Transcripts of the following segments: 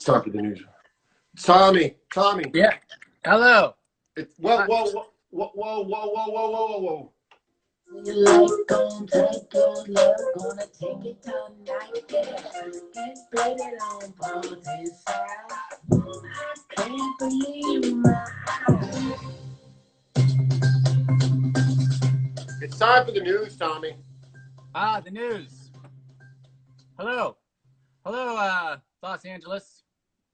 time for the news. Tommy. Yeah. Hello. Whoa. You like gon' take your love, gonna take it tonight, yeah. Get blended on both his sides. I can't believe my eyes. It's time for the news, Tommy. The news. Hello, Los Angeles.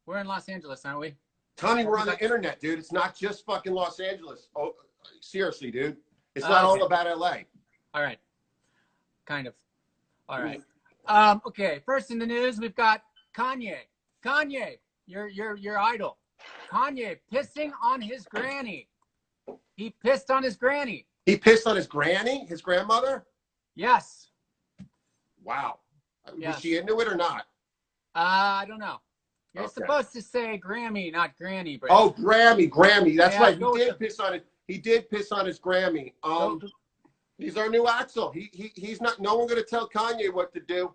We're in Los Angeles, aren't we? Tommy, we're on the internet, dude. It's not just fucking Los Angeles. Oh, seriously, dude. It's not all about LA. All right. Kind of. All right. Okay. First in the news, we've got Kanye. Kanye, your idol. Kanye pissing on his granny. He pissed on his granny. He pissed on his granny, his grandmother? Yes. Wow. Yes. Was she into it or not? I don't know. You're supposed to say Grammy, not granny, Brett. Oh, Grammy. That's right. He did piss on his Grammy. He's our new Axel. He's not. No one gonna tell Kanye what to do.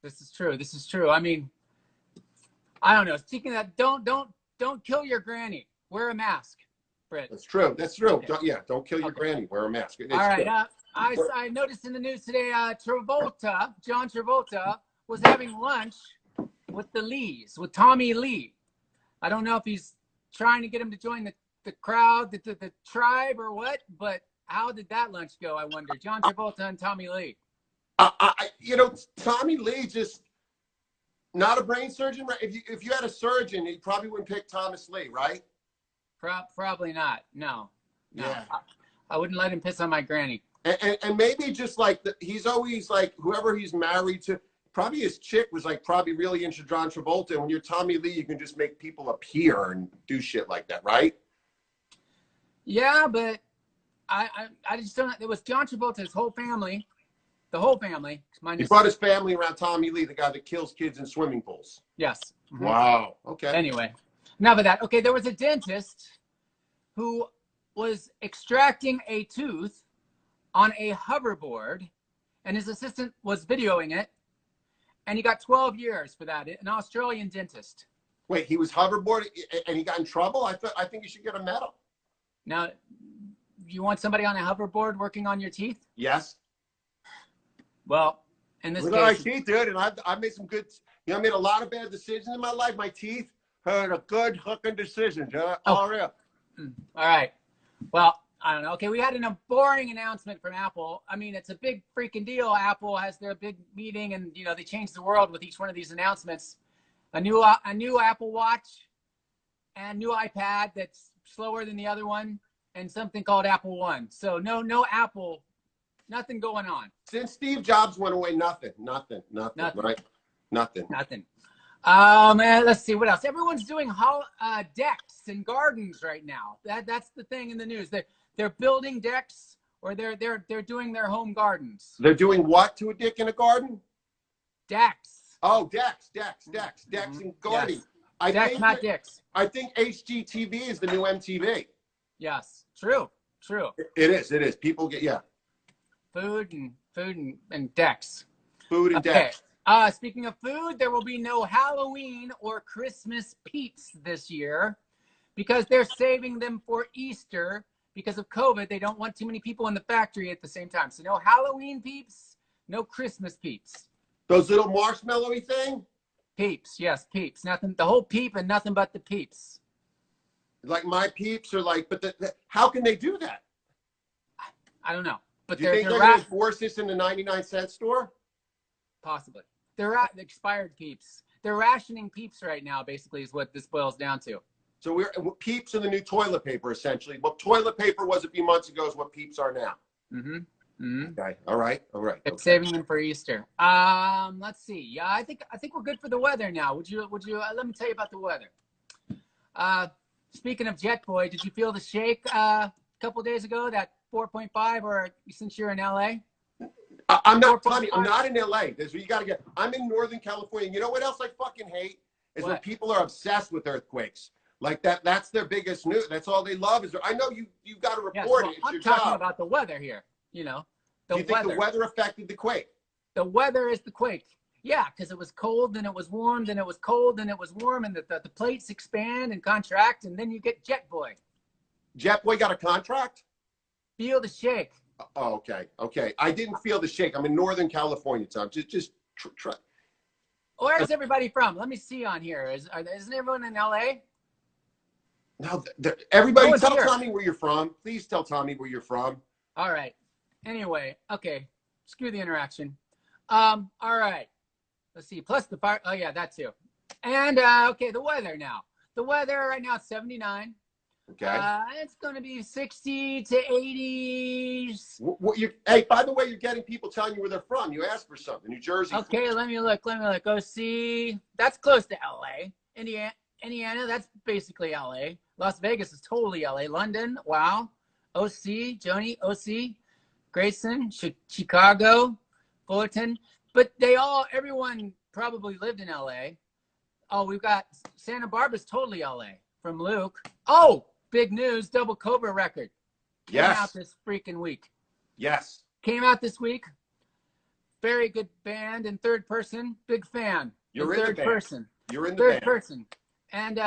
This is true. I mean, I don't know. Speaking of that, don't kill your granny. Wear a mask, Britt. That's true. Okay. Don't kill your granny. Wear a mask. All right. I noticed in the news today, John Travolta, was having lunch with the Lees, with Tommy Lee. I don't know if he's trying to get him to join the crowd, the tribe, or what, but how did that lunch go, I wonder? John Travolta and Tommy Lee. Tommy Lee just not a brain surgeon, right? If you had a surgeon, you probably wouldn't pick Thomas Lee, right? Probably not. No. Yeah. I wouldn't let him piss on my granny. And maybe just like he's always like whoever he's married to. Probably his chick was like probably really into John Travolta. And when you're Tommy Lee, you can just make people appear and do shit like that, right? Yeah, but I just don't. It was John Travolta's whole family, the whole family. He brought his family around Tommy Lee, the guy that kills kids in swimming pools. Yes. Mm-hmm. Wow. Okay. Anyway, enough of that. Okay, there was a dentist who was extracting a tooth on a hoverboard, and his assistant was videoing it, and he got 12 years for that. An Australian dentist. Wait, he was hoverboarding and he got in trouble? I think you should get a medal. Now, you want somebody on a hoverboard working on your teeth? Yes. Well, in this case, my teeth, dude, and I've made some good. I made a lot of bad decisions in my life. My teeth heard a good hooking decision. All right. Well, I don't know. Okay, we had a boring announcement from Apple. I mean, it's a big freaking deal. Apple has their big meeting, and they change the world with each one of these announcements. A new Apple Watch, and new iPad that's slower than the other one, and something called Apple One. So no Apple, nothing going on. Since Steve Jobs went away, nothing, right? Nothing. Let's see what else. Everyone's doing decks and gardens right now. That's the thing in the news. They're building decks, or they're doing their home gardens. They're doing what to a dick in a garden? Decks. Oh, decks and gardening. Yes. Decks, not dicks. I think HGTV is the new MTV. Yes, true. It is. People get food and decks. Food and decks. Speaking of food, there will be no Halloween or Christmas peeps this year because they're saving them for Easter. Because of COVID, they don't want too many people in the factory at the same time. So no Halloween peeps, no Christmas peeps. Those little marshmallowy thing? Peeps, yes, peeps. Nothing, the whole peep and nothing but the peeps. Like my peeps are like, but how can they do that? I don't know. But do you think they're going to enforce this in the 99-cent store? Possibly. They're expired peeps. They're rationing peeps right now, basically, is what this boils down to. So peeps are the new toilet paper, essentially. What toilet paper was a few months ago is what peeps are now. Okay. All right. They're saving them for Easter. Let's see. Yeah, I think we're good for the weather now. Would you? Let me tell you about the weather. Speaking of Jet Boy, did you feel the shake a couple days ago? That 4.5, or since you're in LA? I'm not funny. I'm not in LA. That's what you got to get. I'm in Northern California. You know what else I fucking hate is when people are obsessed with earthquakes. Like that's their biggest news. That's all they love is. I know you've got to report it. It's I'm your talking job. about the weather here. Do you think the weather affected the quake? The weather is the quake. Yeah, because it was cold, then it was warm, then it was cold, then it was warm, and the plates expand and contract, and then you get Jet Boy. Jet Boy got a contract? Feel the shake. Oh, okay. Okay. I didn't feel the shake. I'm in Northern California, Tom. Just try. Where's everybody from? Let me see on here. Isn't everyone in LA? No, everybody Oh, tell here. Tommy where you're from. Please tell Tommy where you're from. All right. Anyway, okay. Screw the interaction. All right. Let's see. Plus the fire. Oh, yeah, that too. And, okay, the weather now. The weather right now is 79. Okay. It's going to be 60 to 80s. Hey, by the way, you're getting people telling you where they're from. You asked for something. New Jersey. Okay, let me look. OC, that's close to LA. Indiana, that's basically LA. Las Vegas is totally LA. London, wow. OC, Joni, OC, Grayson, Chicago, Fullerton. But everyone probably lived in LA. Oh, we've got Santa Barbara's totally LA from Luke. Oh, big news, Double Cobra record. Came out this freaking week. Yes. Came out this week. Very good band in third person. Big fan. You're in third the band. person. You're in the Third band. person. And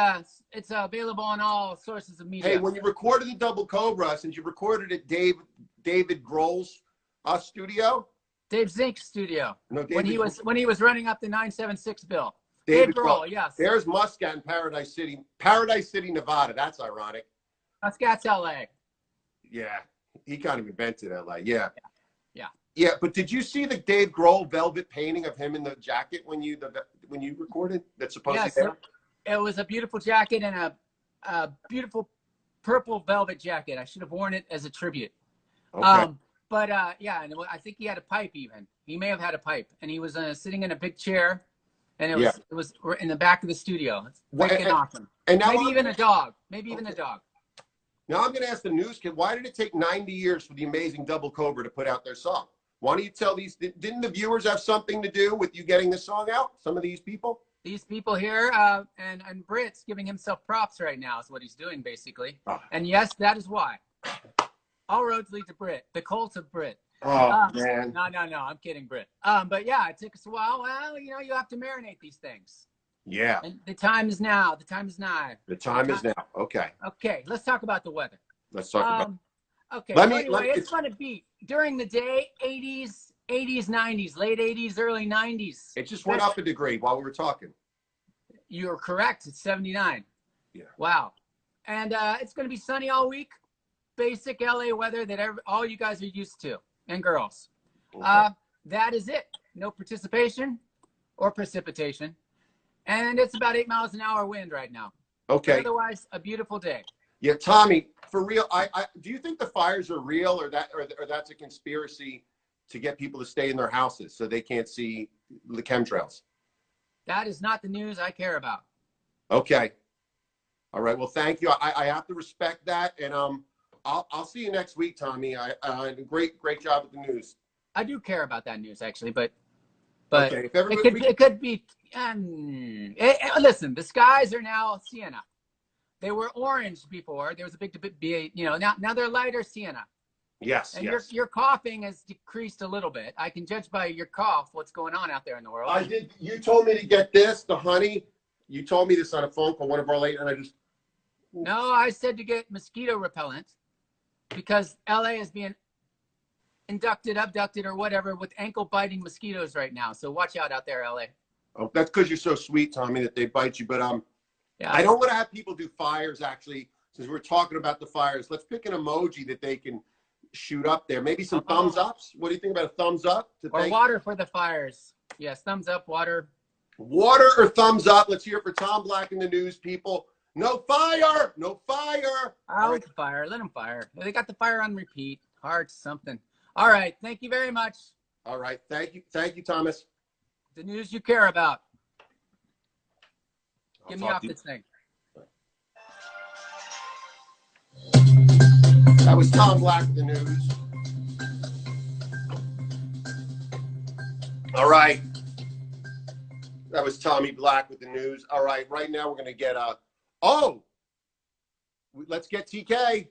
it's available on all sources of media. Hey, when you recorded the Double Cobra, since you recorded at David Grohl's studio. Dave Zink's studio. No, when he was running up the 976 bill. David Grohl, yes. There's Muscat in Paradise City, Nevada. That's ironic. Muscat's LA. Yeah, he kind of invented LA. Yeah. Yeah. Yeah, but did you see the Dave Grohl velvet painting of him in the jacket when you recorded? That's supposed to be. It was a beautiful jacket and a beautiful purple velvet jacket. I should have worn it as a tribute. Okay. Yeah, and I think he had a pipe even. He may have had a pipe, and he was sitting in a big chair, and it was in the back of the studio. It's freaking awesome. And now maybe even a dog. Now I'm going to ask the news kid, why did it take 90 years for the amazing Double Cobra to put out their song? Why don't you tell these? Didn't the viewers have something to do with you getting the song out? Some of these people. These people here, and Britt's giving himself props right now is what he's doing, basically. Oh. And yes, that is why. All roads lead to Britt, the cult of Britt. Oh, man. No, I'm kidding, Britt. But yeah, it took us a while. Well, you have to marinate these things. Yeah. And the time is now. The time is now. The time is now. Okay. Okay, let's talk about the weather. Let's talk about okay, anyway, it's going to be during the day, 80s, 90s, late 80s, early 90s. It just went up a degree while we were talking. You're correct. It's 79. Yeah. Wow. And it's going to be sunny all week. Basic LA weather that all you guys are used to, and girls. Okay. That is it. No participation or precipitation. And it's about 8 miles an hour wind right now. Okay. But otherwise, a beautiful day. Yeah, Tommy, for real, do you think the fires are real, or that's a conspiracy to get people to stay in their houses so they can't see the chemtrails? That is not the news I care about. Okay. All right. Well, thank you. I have to respect that, and I'll see you next week, Tommy. Great job with the news. I do care about that news, actually, but okay. it could be. Listen, the skies are now sienna. They were orange before. There was a big debate. Now they're lighter sienna. Yes. And yes. Your coughing has decreased a little bit. I can judge by your cough what's going on out there in the world. I did. You told me to get this, the honey. You told me this on a phone call, one of our late, and I just. No, I said to get mosquito repellent because LA is being abducted, or whatever with ankle-biting mosquitoes right now. So watch out there, LA. Oh, that's because you're so sweet, Tommy, that they bite you. But yeah. I don't want to have people do fires. Actually, since we're talking about the fires, let's pick an emoji that they can shoot up there. Maybe some thumbs ups. What do you think about a thumbs up? Or water for the fires. Yes, thumbs up, water. Water or thumbs up. Let's hear it for Tom Black and the news people. No fire! No fire! I like the fire. Let them fire. They got the fire on repeat. Hearts, something. All right. Thank you very much. All right. Thank you, Thomas. The news you care about. Get me off this thing. That was Tom Black with the news. All right. That was Tommy Black with the news. All right. Right now we're going to get let's get TK.